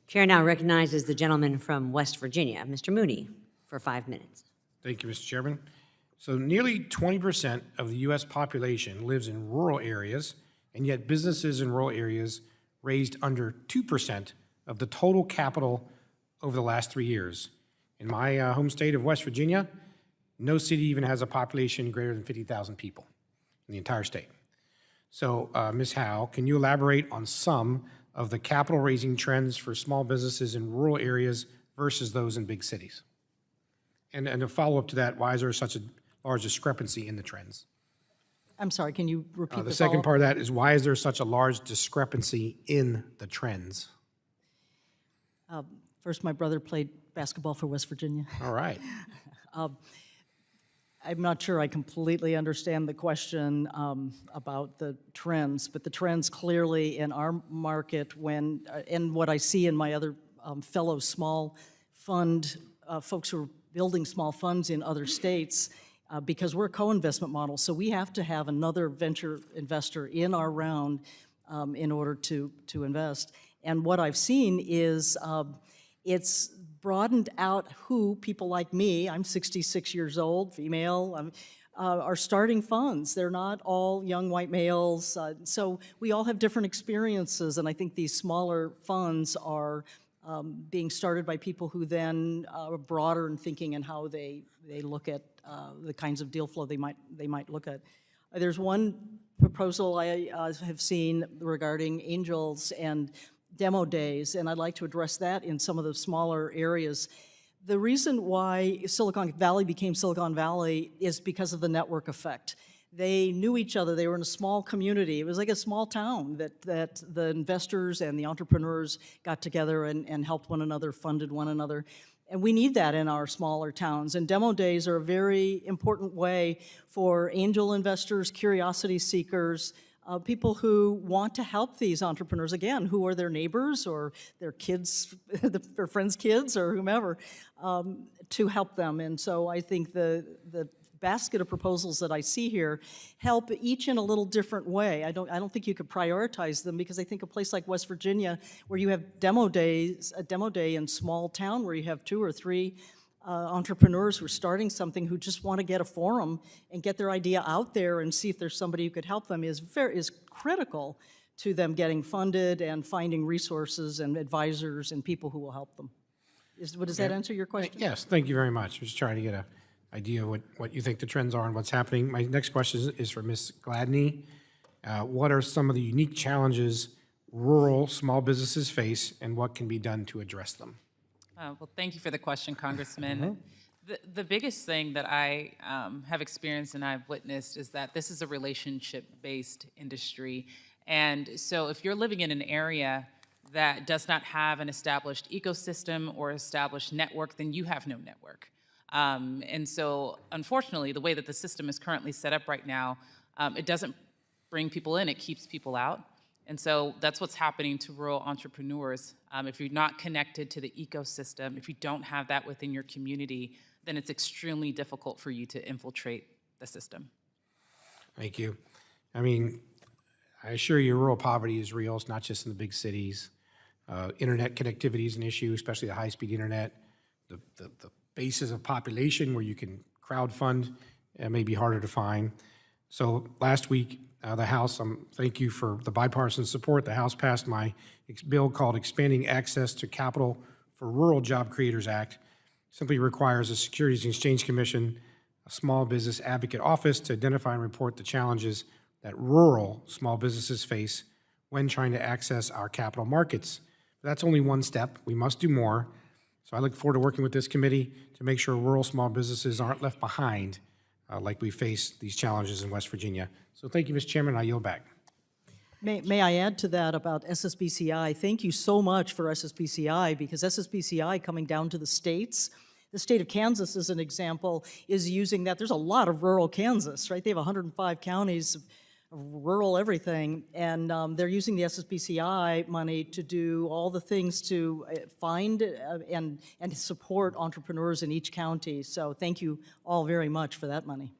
Chair now recognizes the gentleman from West Virginia, Mr. Mooney, for 5 minutes. Thank you, Mr. Chairman. So nearly 20% of the U.S. population lives in rural areas, and yet businesses in rural areas raised under 2% of the total capital over the last 3 years. In my home state of West Virginia, no city even has a population greater than 50,000 people in the entire state. So, Ms. Howe, can you elaborate on some of the capital raising trends for small businesses in rural areas versus those in big cities? And a follow-up to that, why is there such a large discrepancy in the trends? I'm sorry, can you repeat The second part of that is, why is there such a large discrepancy in the trends? First, my brother played basketball for West Virginia. All right. I'm not sure I completely understand the question about the trends, but the trends clearly in our market and what I see in my other fellow small fund folks who are building small funds in other states, because we're a co-investment model, so we have to have another venture investor in our round in order to invest. And what I've seen is it's broadened out who people like me, I'm 66 years old, female, are starting funds. They're not all young white males, so we all have different experiences, and I think these smaller funds are being started by people who then are broader in thinking and how they look at the kinds of deal flow they might look at. There's one proposal I have seen regarding angels and demo days, and I'd like to address that in some of the smaller areas. The reason why Silicon Valley became Silicon Valley is because of the network effect. They knew each other. They were in a small community. It was like a small town that the investors and the entrepreneurs got together and helped one another, funded one another. And we need that in our smaller towns. And demo days are a very important way for angel investors, curiosity seekers, people who want to help these entrepreneurs, again, who are their neighbors or their kids, their friends' kids or whomever, to help them. And so I think the basket of proposals that I see here help each in a little different way. I don't think you could prioritize them, because I think a place like West Virginia, where you have demo days, a demo day in small town where you have 2 or 3 entrepreneurs who are starting something, who just want to get a forum and get their idea out there and see if there's somebody who could help them, is critical to them getting funded and finding resources and advisors and people who will help them. Does that answer your question? Yes, thank you very much. I'm just trying to get an idea of what you think the trends are and what's happening. My next question is for Ms. Gladney. What are some of the unique challenges rural small businesses face, and what can be done to address them? Well, thank you for the question, Congressman. The biggest thing that I have experienced and I've witnessed is that this is a relationship-based industry. And so if you're living in an area that does not have an established ecosystem or established network, then you have no network. And so, unfortunately, the way that the system is currently set up right now, it doesn't bring people in, it keeps people out. And so that's what's happening to rural entrepreneurs. If you're not connected to the ecosystem, if you don't have that within your community, then it's extremely difficult for you to infiltrate the system. Thank you. I mean, I assure you rural poverty is real. It's not just in the big cities. Internet connectivity is an issue, especially the high-speed internet. The basis of population where you can crowdfund may be harder to find. So last week, the House, thank you for the bipartisan support. The House passed my bill called Expanding Access to Capital for Rural Job Creators Act. Simply requires a Securities and Exchange Commission, a small business advocate office to identify and report the challenges that rural small businesses face when trying to access our capital markets. That's only one step. We must do more. So I look forward to working with this committee to make sure rural small businesses aren't left behind like we face these challenges in West Virginia. So thank you, Mr. Chairman. I yield back. May I add to that about SSBCI? Thank you so much for SSBCI, because SSBCI coming down to the states, the state of Kansas, as an example, is using that. There's a lot of rural Kansas, right? They have 105 counties of rural everything, and they're using the SSBCI money to do all the things to find and support entrepreneurs in each county. So thank you all very much for that money.